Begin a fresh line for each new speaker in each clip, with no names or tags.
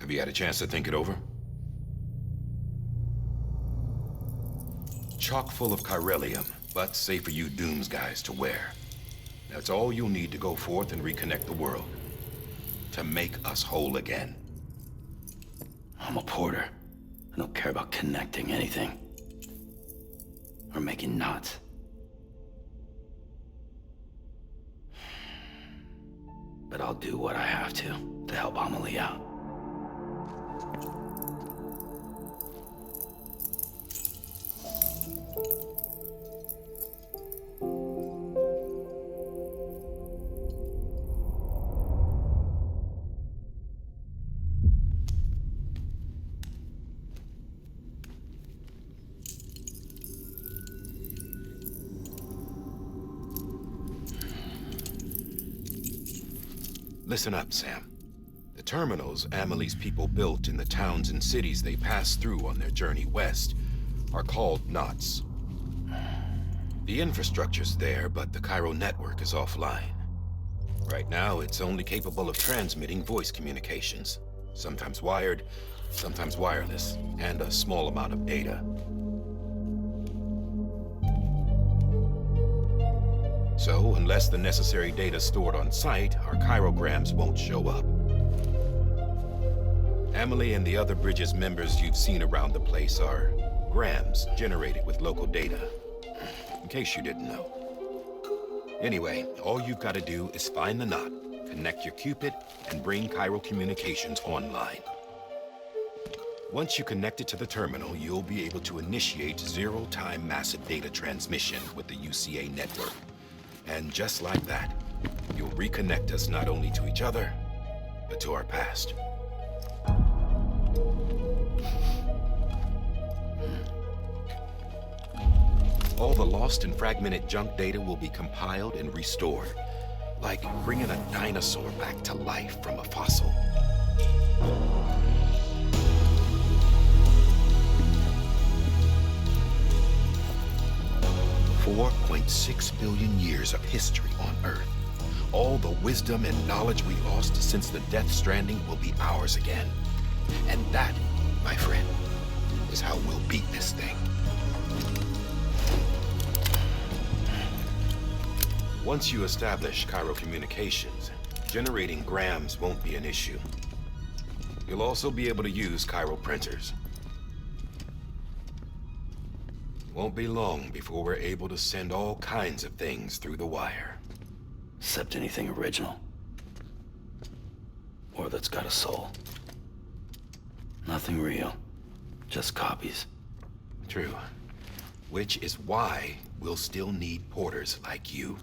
Have you had a chance to think it over? Chock full of chiralium, but safe for you Dooms guys to wear. That's all you'll need to go forth and reconnect the world. To make us whole again.
I'm a porter. I don't care about connecting anything. Or making knots. But I'll do what I have to help Amelie out.
Listen up, Sam. The terminals Amelie's people built in the towns and cities they passed through on their journey west are called knots. The infrastructure's there, but the Cairo network is offline. Right now, it's only capable of transmitting voice communications. Sometimes wired, sometimes wireless, and a small amount of data. So, unless the necessary data's stored on site, our chirograms won't show up. Amelie and the other Bridges members you've seen around the place are grams generated with local data. In case you didn't know. Anyway, all you've got to do is find the knot, connect your Cupid, and bring Cairo communications online. Once you connect it to the terminal, you'll be able to initiate zero-time massive data transmission with the UCA network. And just like that, you'll reconnect us not only to each other, but to our past. All the lost and fragmented junk data will be compiled and restored, like bringing a dinosaur back to life from a fossil. $4.6 billion years of history on Earth. All the wisdom and knowledge we lost since the Death Stranding will be ours again. And that, my friend, is how we'll beat this thing. Once you establish Cairo communications, generating grams won't be an issue. You'll also be able to use Cairo printers. Won't be long before we're able to send all kinds of things through the wire.
Except anything original. Or that's got a soul. Nothing real. Just copies.
True. Which is why we'll still need porters like you.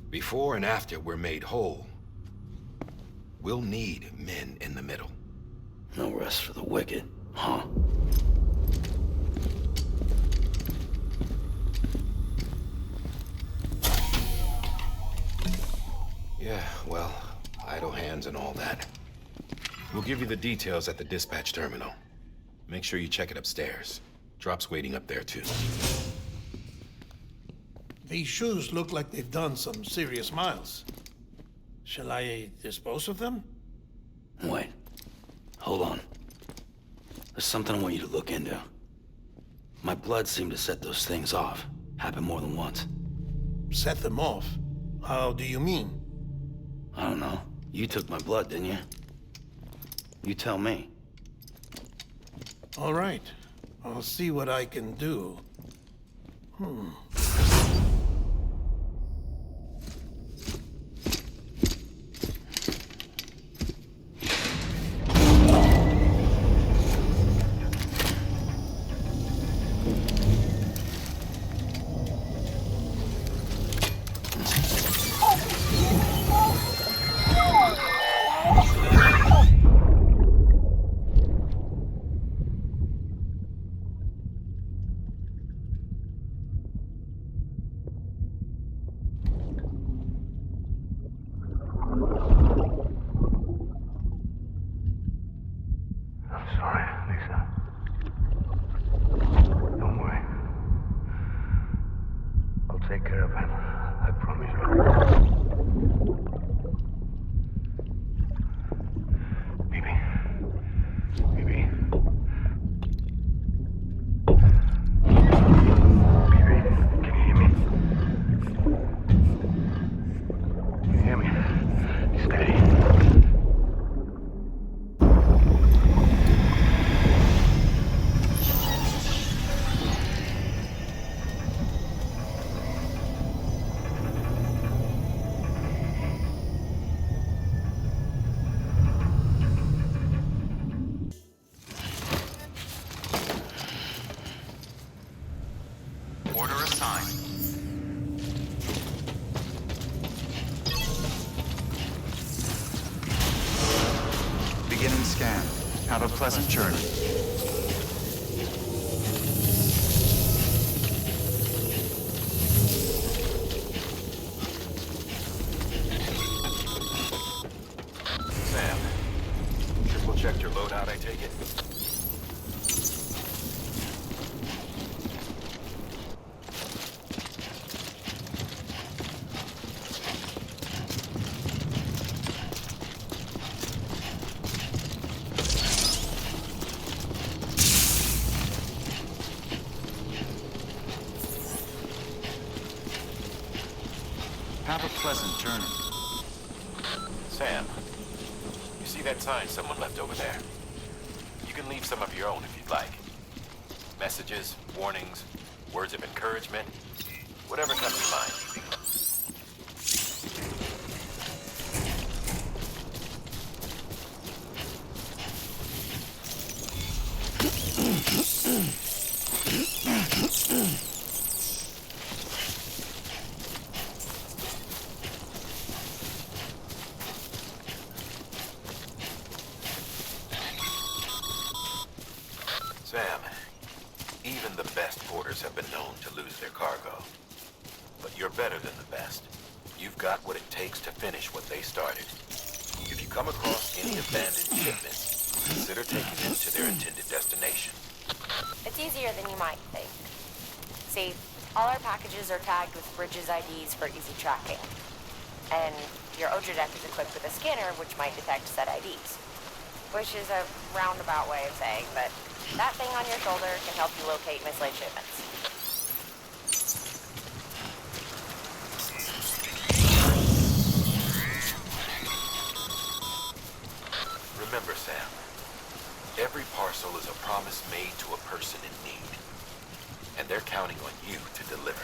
Before and after we're made whole, we'll need men in the middle.
No rest for the wicked, huh?
Yeah, well, idle hands and all that. We'll give you the details at the dispatch terminal. Make sure you check it upstairs. Drop's waiting up there, too.
These shoes look like they've done some serious miles. Shall I dispose of them?
Wait. Hold on. There's something I want you to look into. My blood seemed to set those things off. Happened more than once.
Set them off? How do you mean?
I don't know. You took my blood, didn't you? You tell me.
All right. I'll see what I can do.
Take care of him. I promise you.
pleasant journey.
Sam, triple checked your loadout, I take it?
Have a pleasant journey.
Sam, you see that sign someone left over there? You can leave some of your own if you'd like. Messages, warnings, words of encouragement, whatever comes to mind. Sam, even the best porters have been known to lose their cargo. But you're better than the best. You've got what it takes to finish what they started. If you come across any abandoned shipments, consider taking them to their intended destination.
It's easier than you might think. See, all our packages are tagged with Bridges IDs for easy tracking. And your Oja deck is equipped with a scanner which might detect said IDs. Which is a roundabout way of saying that that thing on your shoulder can help you locate mislaid shipments.
Remember, Sam, every parcel is a promise made to a person in need. And they're counting on you to deliver.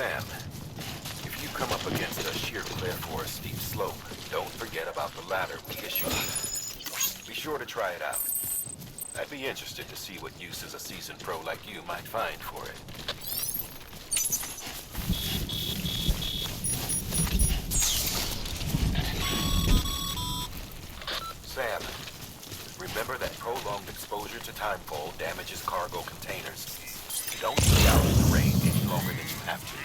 Sam, if you come up against a sheer cliff or a steep slope, don't forget about the ladder we issued. Be sure to try it out. I'd be interested to see what uses a seasoned pro like you might find for it. Sam, remember that prolonged exposure to timefall damages cargo containers. Don't stay out in the rain any longer than you have to.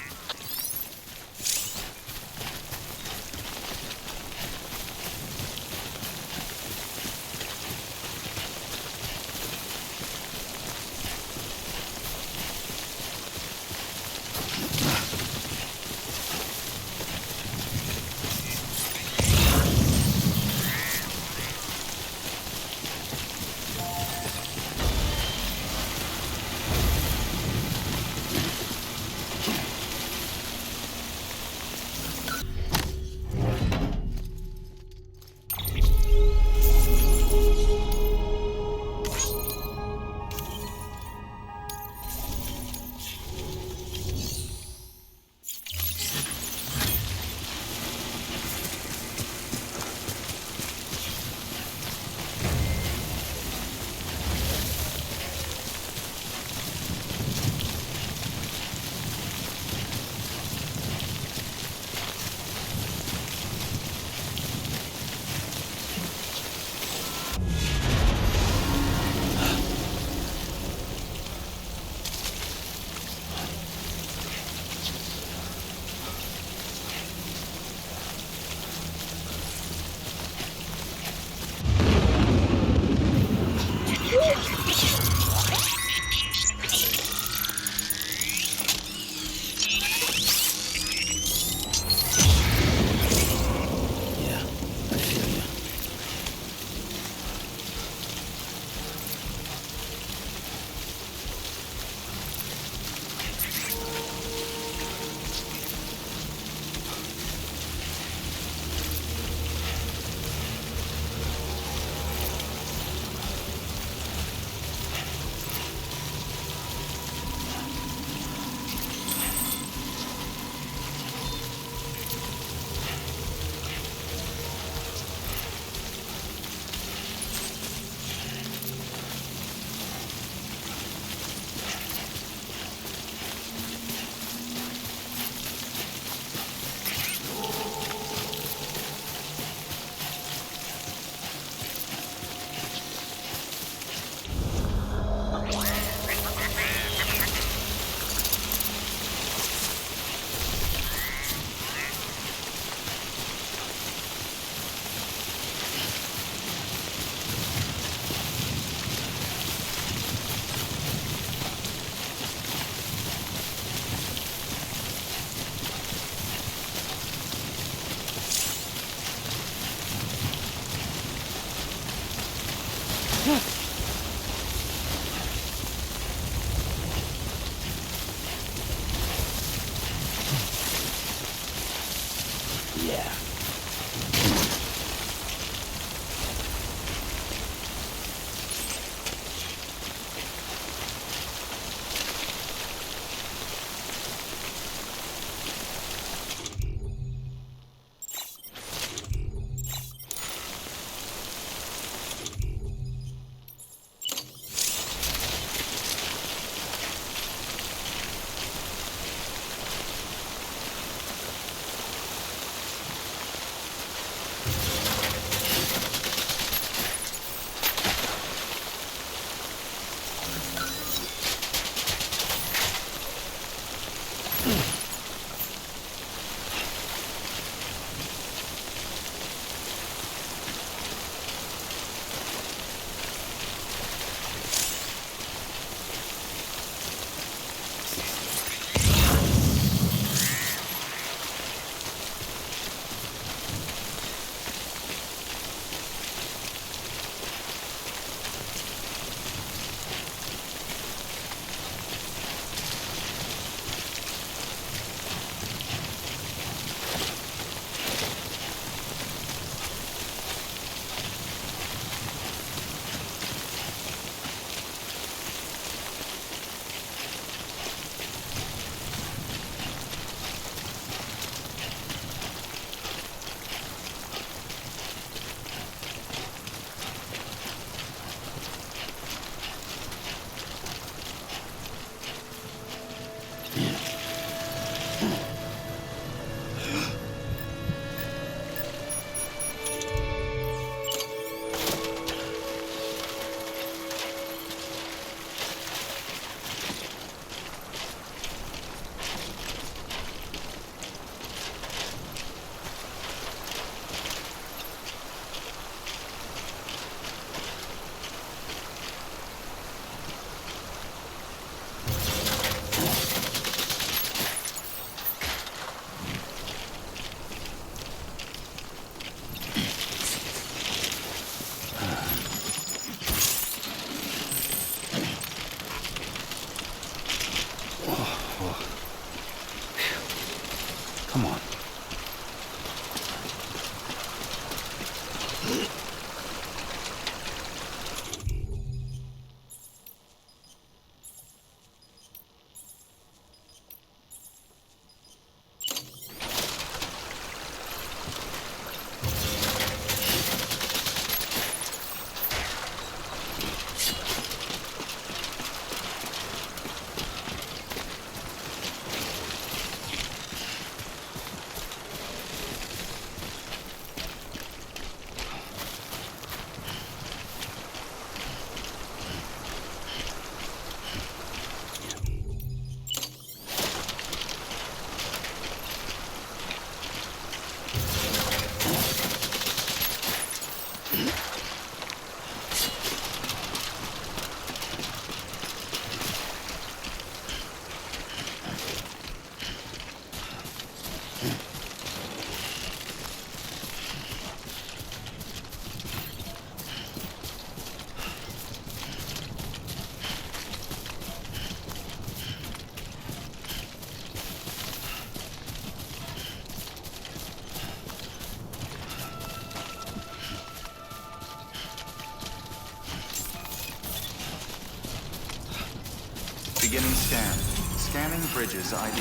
Beginning scan. Scanning bridges ID.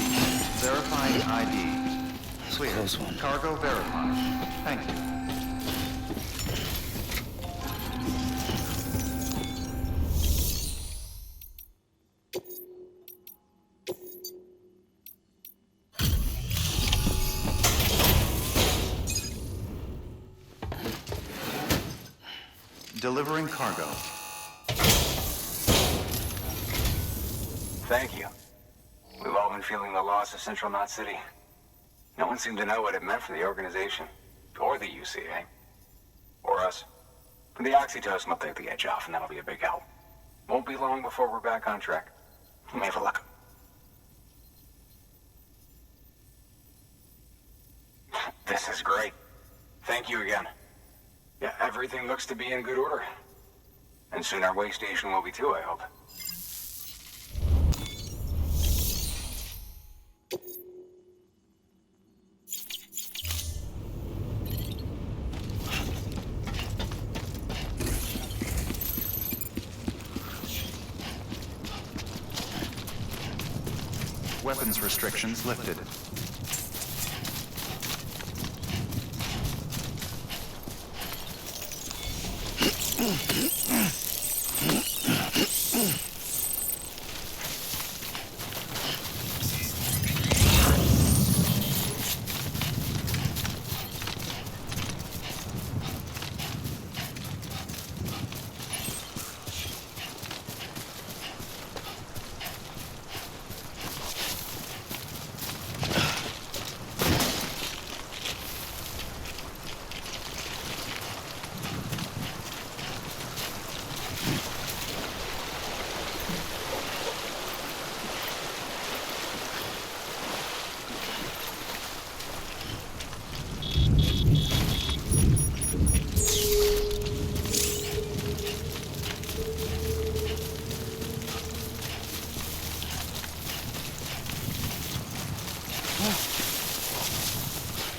Verifying ID. Clear.
Close one.
Cargo verified. Thank you. Delivering cargo.
Thank you. We've all been feeling the loss of Central Knot City. No one seemed to know what it meant for the organization, or the UCA, or us. The oxytocin will take the edge off, and that'll be a big help. Won't be long before we're back on track. We may have a luck. This is great. Thank you again. Yeah, everything looks to be in good order. And soon our way station will be too, I hope.
Weapons restrictions lifted.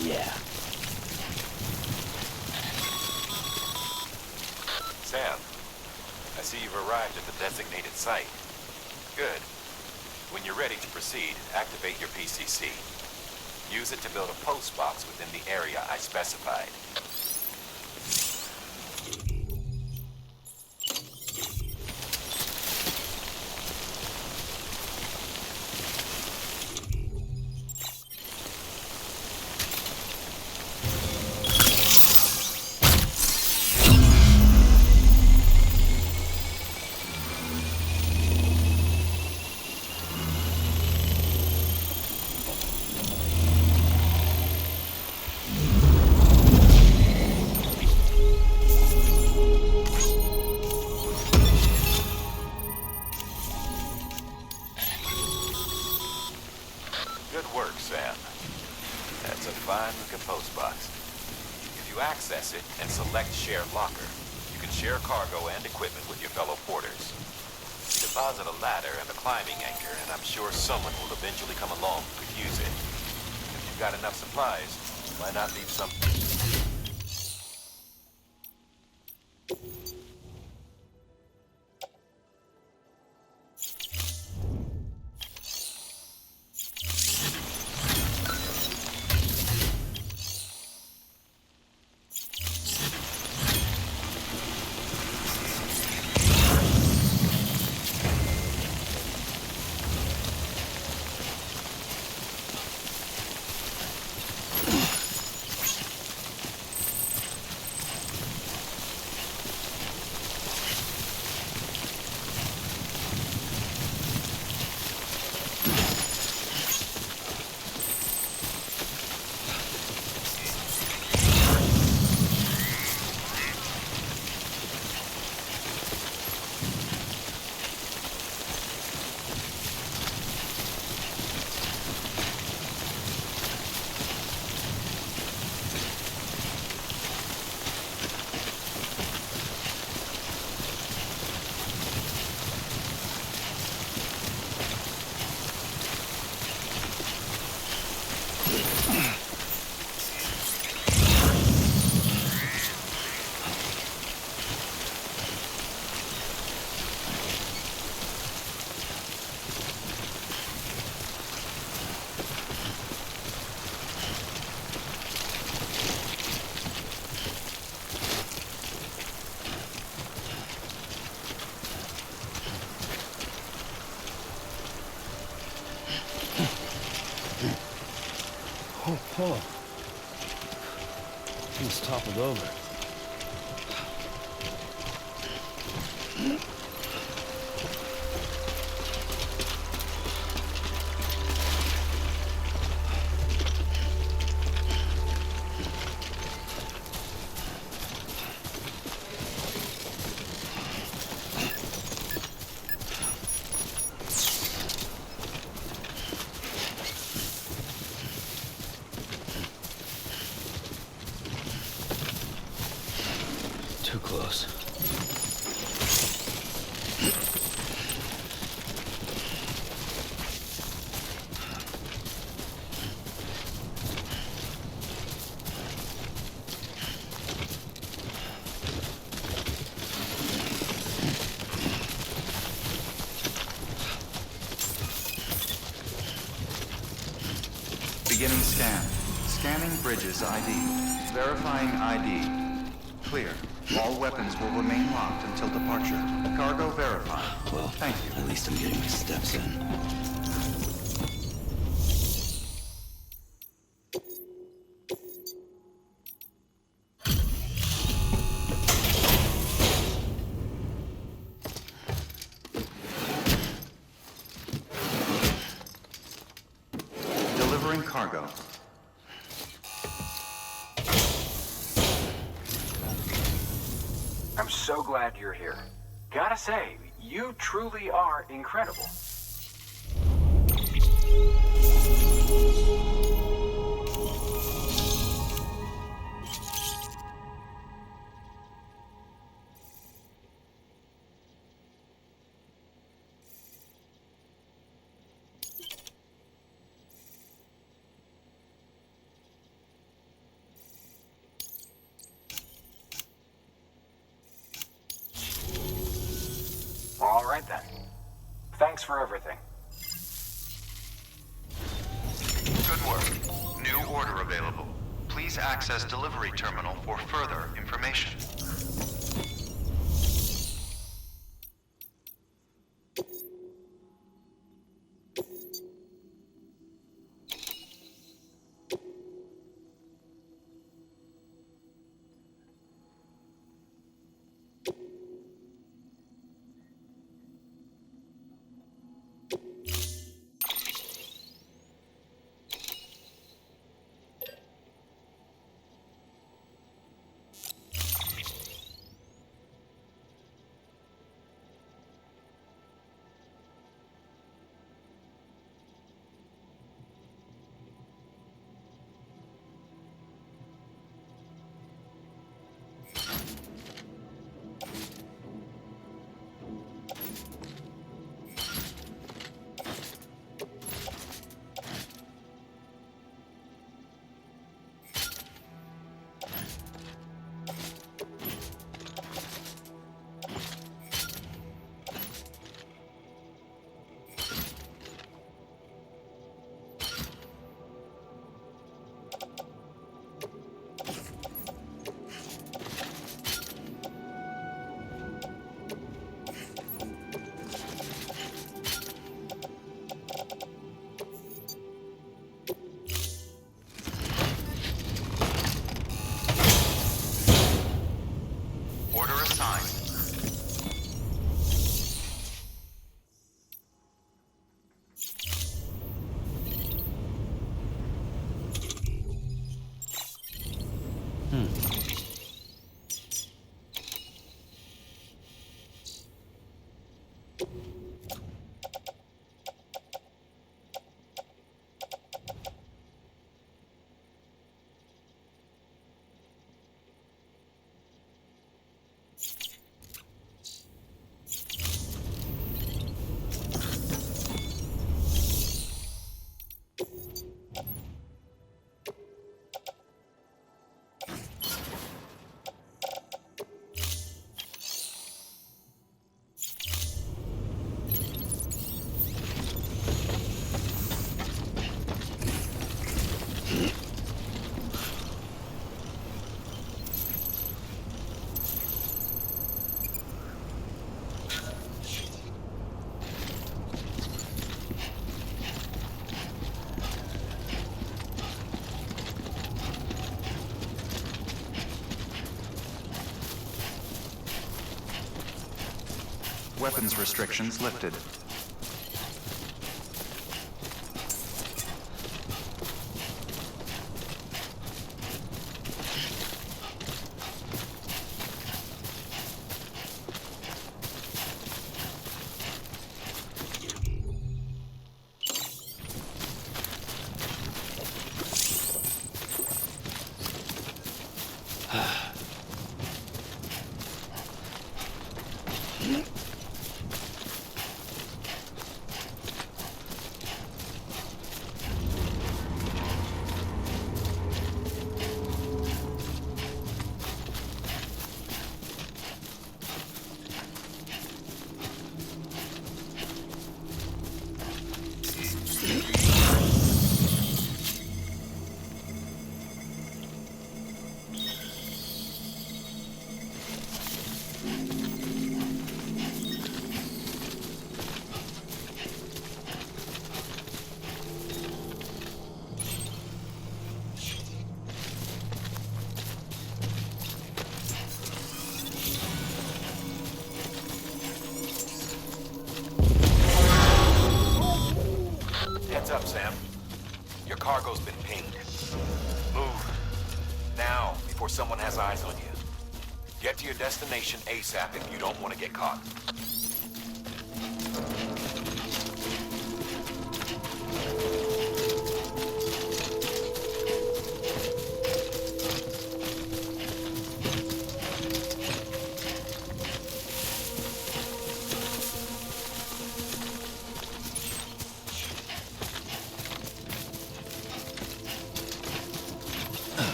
Yeah.
Sam, I see you've arrived at the designated site. Good. When you're ready to proceed, activate your PCC. Use it to build a post box within the area I specified. Good work, Sam. That's a fine-looking post box. If you access it and select Share Locker, you can share cargo and equipment with your fellow porters. Deposit a ladder and a climbing anchor, and I'm sure someone will eventually come along who could use it. If you've got enough supplies, why not leave some...
Oh. Thing's toppled over. Too close.
Beginning scan. Scanning bridges ID. Verifying ID. Clear. All weapons will remain locked until departure. Cargo verified.
Well,
Thank you.
at least I'm getting my steps in.
Delivering cargo.
I'm so glad you're here. Gotta say, you truly are incredible. All right then. Thanks for everything.
Good work. New order available. Please access delivery terminal for further information. Weapons restrictions lifted.
Heads up, Sam. Your cargo's been pinged. Move. Now, before someone has eyes on you. Get to your destination ASAP if you don't want to get caught.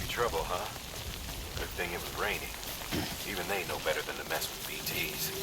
Trouble, huh? Good thing it was raining. Even they know better than to mess with BTs.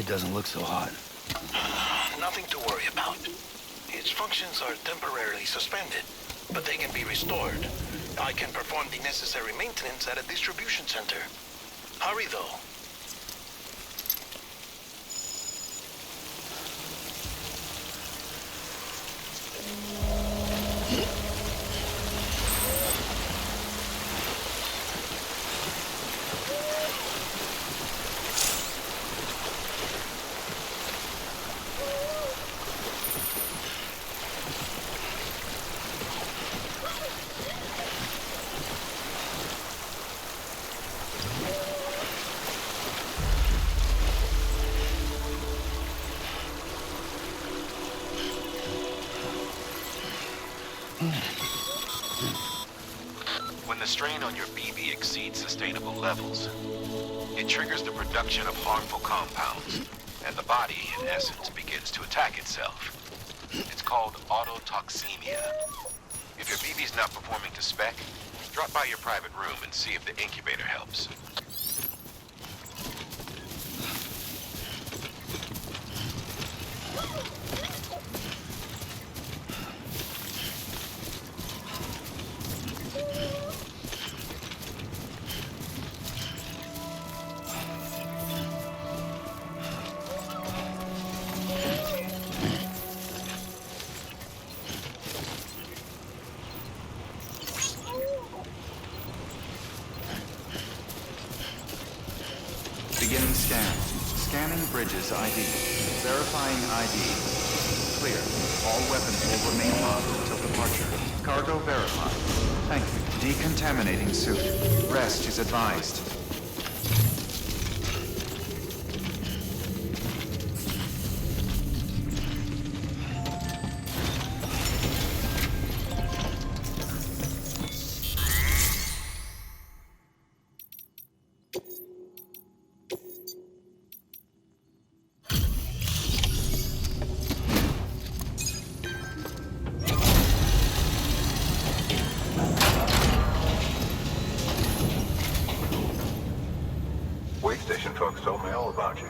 It doesn't look so hot.
Nothing to worry about. Its functions are temporarily suspended, but they can be restored. I can perform the necessary maintenance at a distribution center. Hurry, though.
When the strain on your BB exceeds sustainable levels, it triggers the production of harmful compounds, and the body, in essence, begins to attack itself. It's called autotoxemia. If your BB's not performing to spec, drop by your private room and see if the incubator helps.
Beginning scan. Scanning bridges ID. Verifying ID. Clear. All weapons will remain locked until departure. Cargo verified. Thank you. Decontaminating suit. Rest is advised.
Wait station folks told me all about you.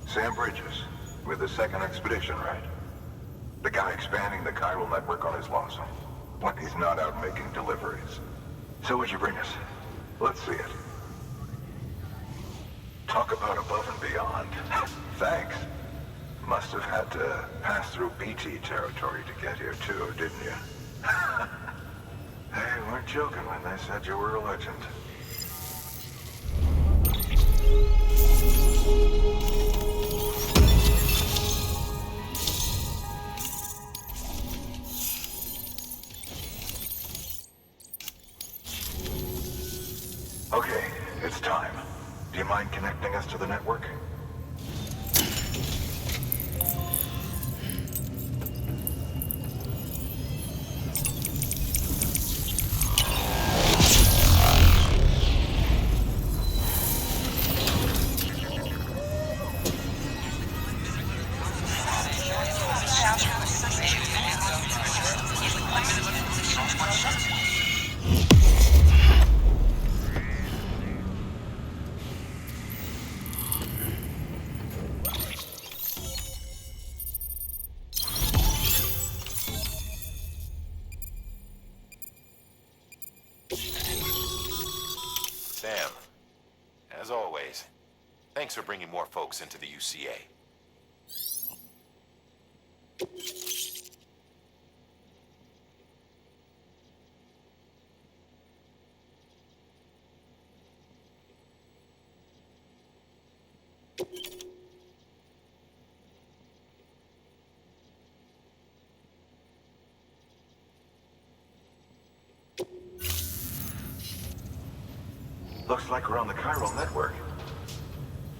Sam Bridges, with the second expedition, right? The guy expanding the chiral network on his lonesome, when he's not out making deliveries. So what'd you bring us? Let's see it. Talk about above and beyond. Thanks. Must have had to pass through BT territory to get here too, didn't you? They weren't joking when they said you were a legend. Okay, it's time. Do you mind connecting us to the network?
Sam, as always, thanks for bringing more folks into the UCA.
Looks like we're on the chiral network.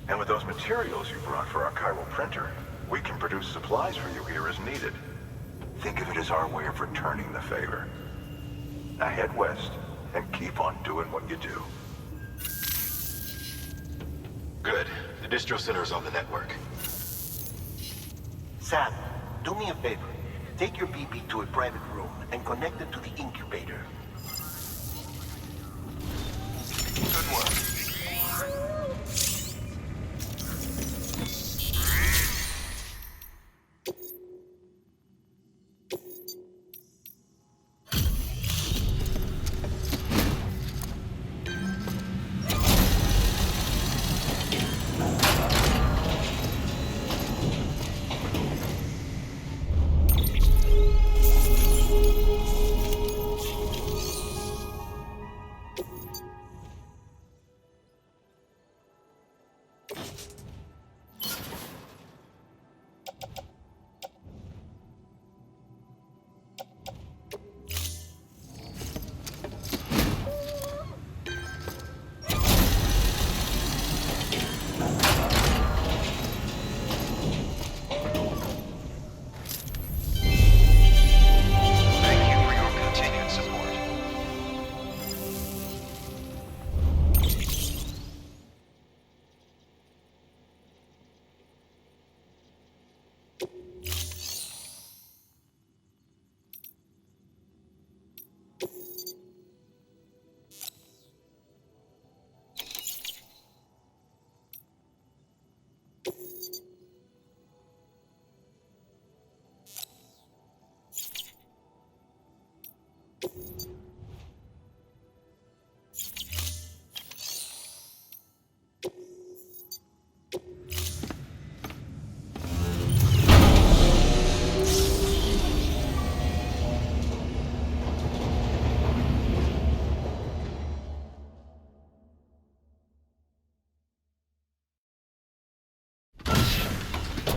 And with those materials you brought for our chiral printer, we can produce supplies for you here as needed. Think of it as our way of returning the favor. Now head west and keep on doing what you do.
Good. The distro center is on the network.
Sam, do me a favor. Take your BB to a private room and connect it to the incubator. Good work.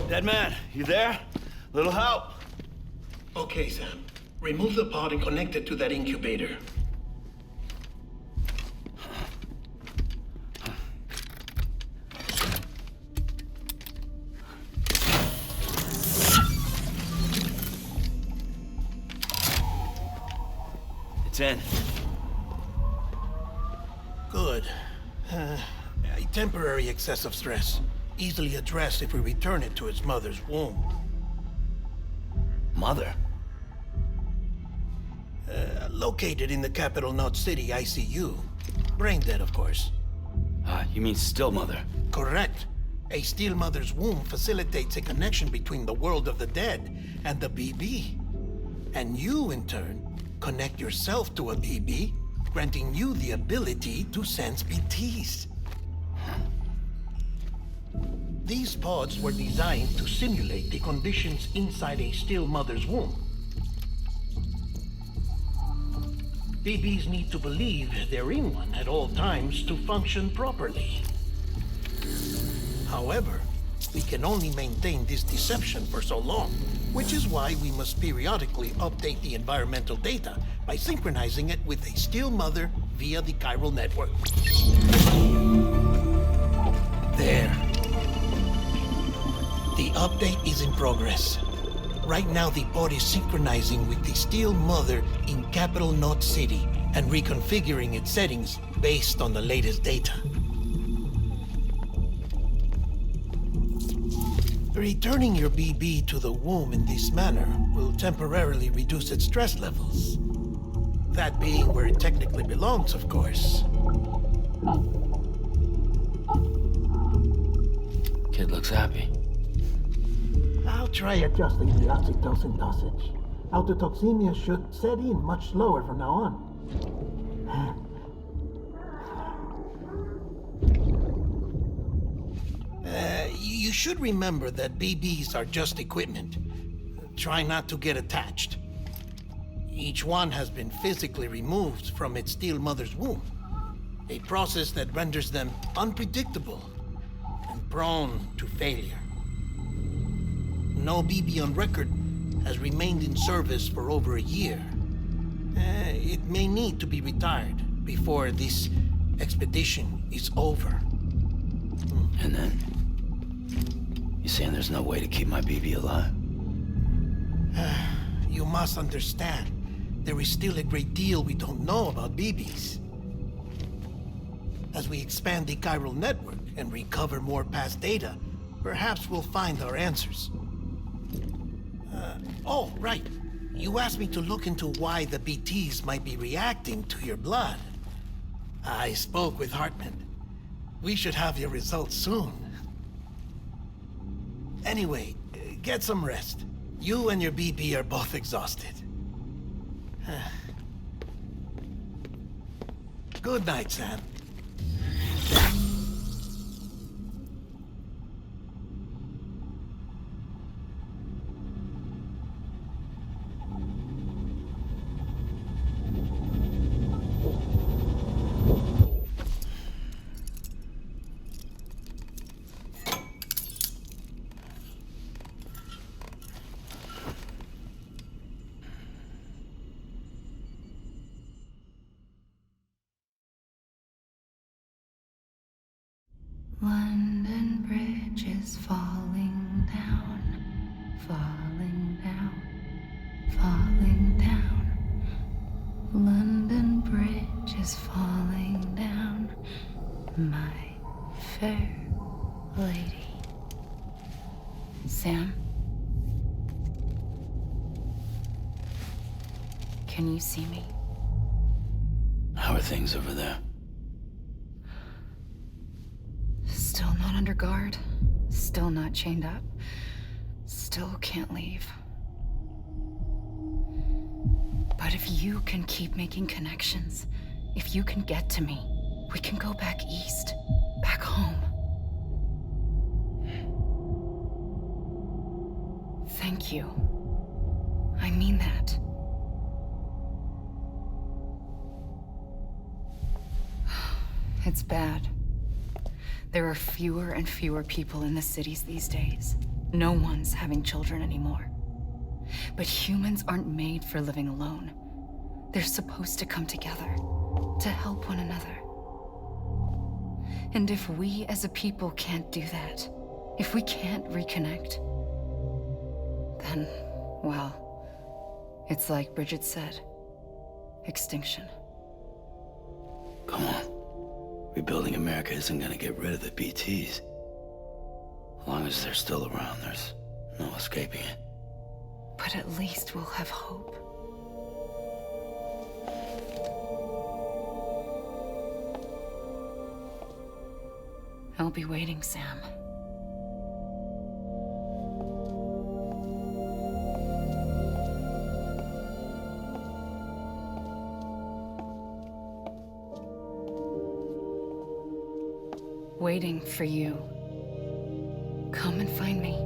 Dead man, you there? Little help?
Okay, Sam. Remove the pod and connect it to that incubator.
It's in.
Good. A temporary excess of stress. Easily addressed if we return it to its mother's womb.
Mother?
Located in the capital Knot City ICU. Brain dead, of course.
You mean still mother?
Correct. A still mother's womb facilitates a connection between the world of the dead and the BB. And you, in turn, connect yourself to a BB, granting you the ability to sense BTs. These pods were designed to simulate the conditions inside a still mother's womb. BBs need to believe they're in one at all times to function properly. However, we can only maintain this deception for so long, which is why we must periodically update the environmental data by synchronizing it with a still mother via the chiral network. There. The update is in progress. Right now, the pod is synchronizing with the still mother in capital Knot City and reconfiguring its settings based on the latest data. Returning your BB to the womb in this manner will temporarily reduce its stress levels. That being where it technically belongs, of course.
Kid looks happy.
I'll try adjusting the oxytocin dosage. Autotoxemia should set in much slower from now on. You should remember that BBs are just equipment. Try not to get attached. Each one has been physically removed from its still mother's womb. A process that renders them unpredictable and prone to failure. No BB on record has remained in service for over a year. It may need to be retired before this expedition is over.
And then? You saying there's no way to keep my BB alive?
You must understand, there is still a great deal we don't know about BBs. As we expand the chiral network and recover more past data, perhaps we'll find our answers. Oh, right. You asked me to look into why the BTs might be reacting to your blood. I spoke with Hartman. We should have your results soon. Anyway, get some rest. You and your BB are both exhausted. Good night, Sam.
London Bridge is falling down, falling down, falling down. London Bridge is falling down, my fair lady. Sam? Can you see me?
How are things over there?
Still not under guard. Still not chained up. Still can't leave. But if you can keep making connections, if you can get to me, we can go back east, back home. Thank you. I mean that. It's bad. There are fewer and fewer people in the cities these days. No one's having children anymore. But humans aren't made for living alone. They're supposed to come together, to help one another. And if we as a people can't do that, if we can't reconnect, then, well, it's like Bridget said, extinction.
Come on. Rebuilding America isn't gonna get rid of the BTs. As long as they're still around, there's no escaping it.
But at least we'll have hope. I'll be waiting, Sam. Waiting for you. Come and find me.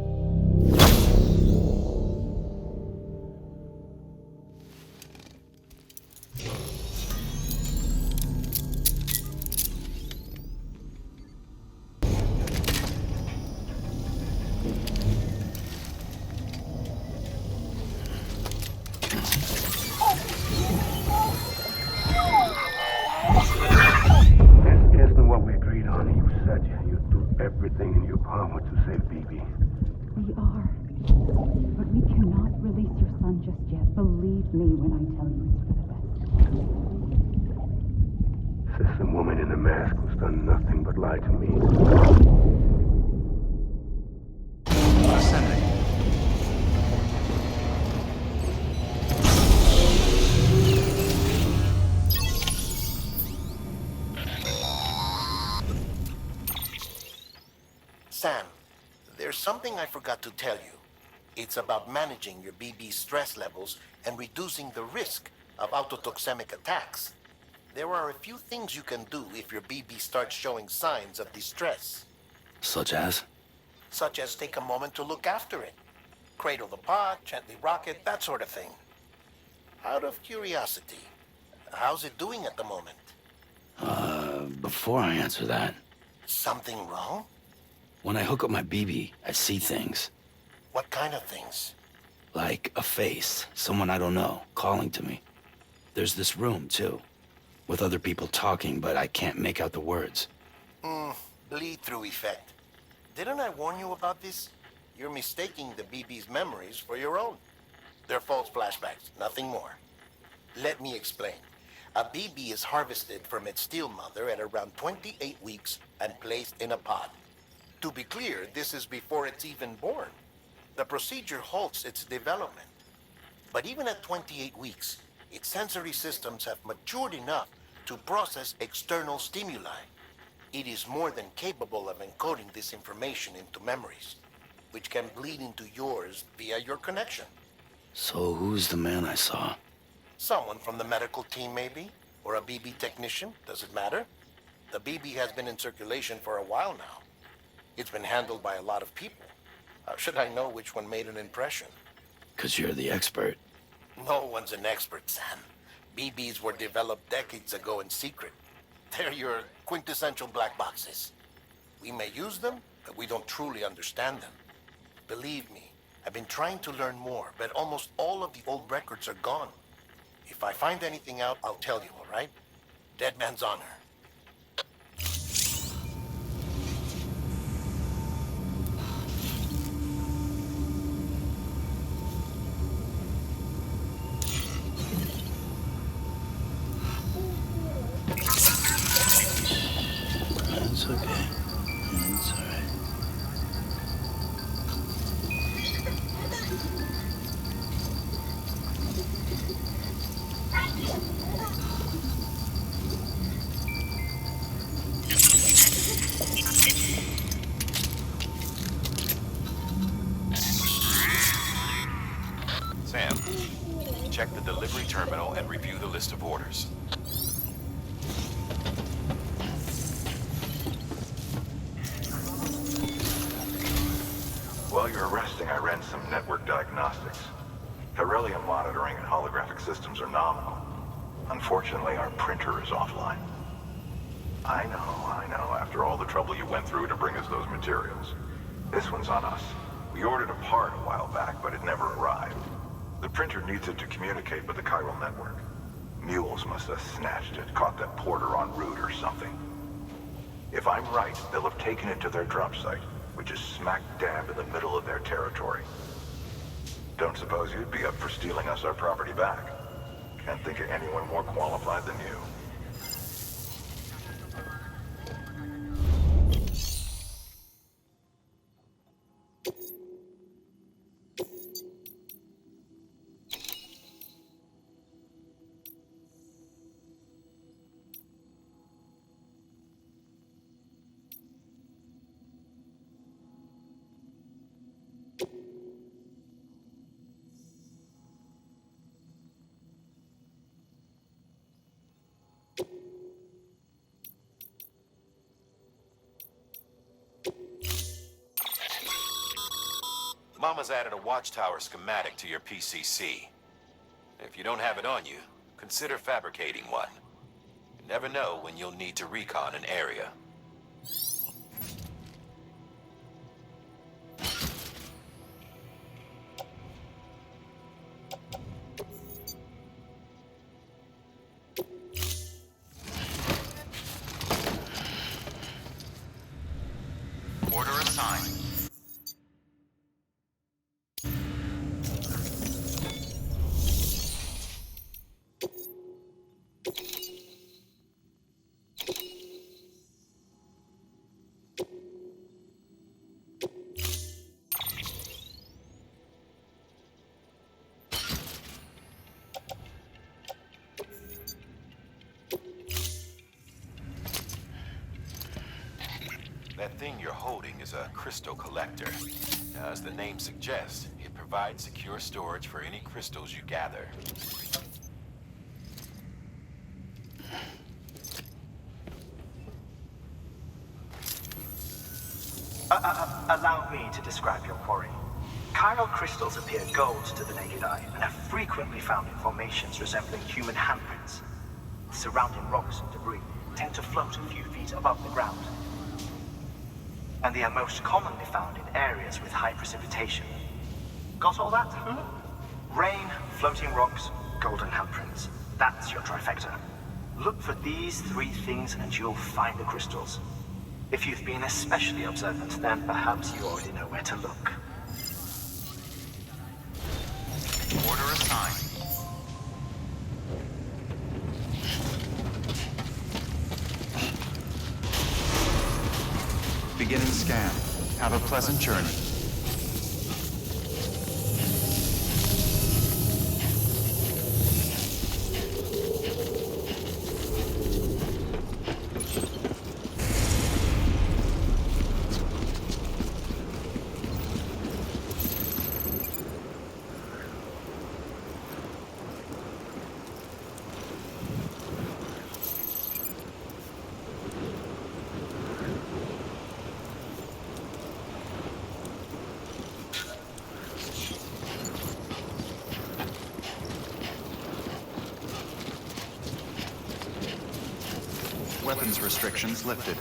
Sam, there's something I forgot to tell you. It's about managing your BB stress levels and reducing the risk of autotoxemic attacks. There are a few things you can do if your BB starts showing signs of distress.
Such as?
Such as take a moment to look after it. Cradle the pod, gently rock it, that sort of thing. Out of curiosity, how's it doing at the moment?
Before I answer that...
Something wrong?
When I hook up my BB, I see things.
What kind of things?
Like a face, someone I don't know, calling to me. There's this room, too, with other people talking, but I can't make out the words.
Bleed-through effect. Didn't I warn you about this? You're mistaking the BB's memories for your own. They're false flashbacks, nothing more. Let me explain. A BB is harvested from its steel mother at around 28 weeks and placed in a pod. To be clear, this is before it's even born. The procedure halts its development. But even at 28 weeks, its sensory systems have matured enough to process external stimuli. It is more than capable of encoding this information into memories, which can bleed into yours via your connection.
So who's the man I saw?
Someone from the medical team, maybe? Or a BB technician? Does it matter? The BB has been in circulation for a while now. It's been handled by a lot of people. How should I know which one made an impression?
'Cause you're the expert.
No one's an expert, Sam. BBs were developed decades ago in secret. They're your quintessential black boxes. We may use them, but we don't truly understand them. Believe me, I've been trying to learn more, but almost all of the old records are gone. If I find anything out, I'll tell you, all right? Dead man's honor.
It's okay. It's all right.
check the delivery terminal and review the list of orders.
While you're resting, I ran some network diagnostics. Beryllium monitoring and holographic systems are nominal. Unfortunately, our printer is offline. I know. After all the trouble you went through to bring us those materials. This one's on us. We ordered a part a while back, but it never arrived. The printer needs it to communicate with the chiral network. Mules must have snatched it, caught that porter en route or something. If I'm right, they'll have taken it to their drop site, which is smack dab in the middle of their territory. Don't suppose you'd be up for stealing us our property back? Can't think of anyone more qualified than you.
Mama's added a watchtower schematic to your PCC. If you don't have it on you, consider fabricating one. You never know when you'll need to recon an area.
Order assigned.
That thing you're holding is a crystal collector. Now, as the name suggests, it provides secure storage for any crystals you gather.
Allow me to describe your quarry. Chiral crystals appear gold to the naked eye and are frequently found in formations resembling human handprints. Surrounding rocks and debris tend to float a few feet above the ground. And they are most commonly found in areas with high precipitation. Got all that? Rain, floating rocks, golden handprints. That's your trifecta. Look for these three things and you'll find the crystals. If you've been especially observant, then perhaps you already know where to look.
Order assigned. Beginning scan. Have a pleasant journey. Weapons restrictions lifted.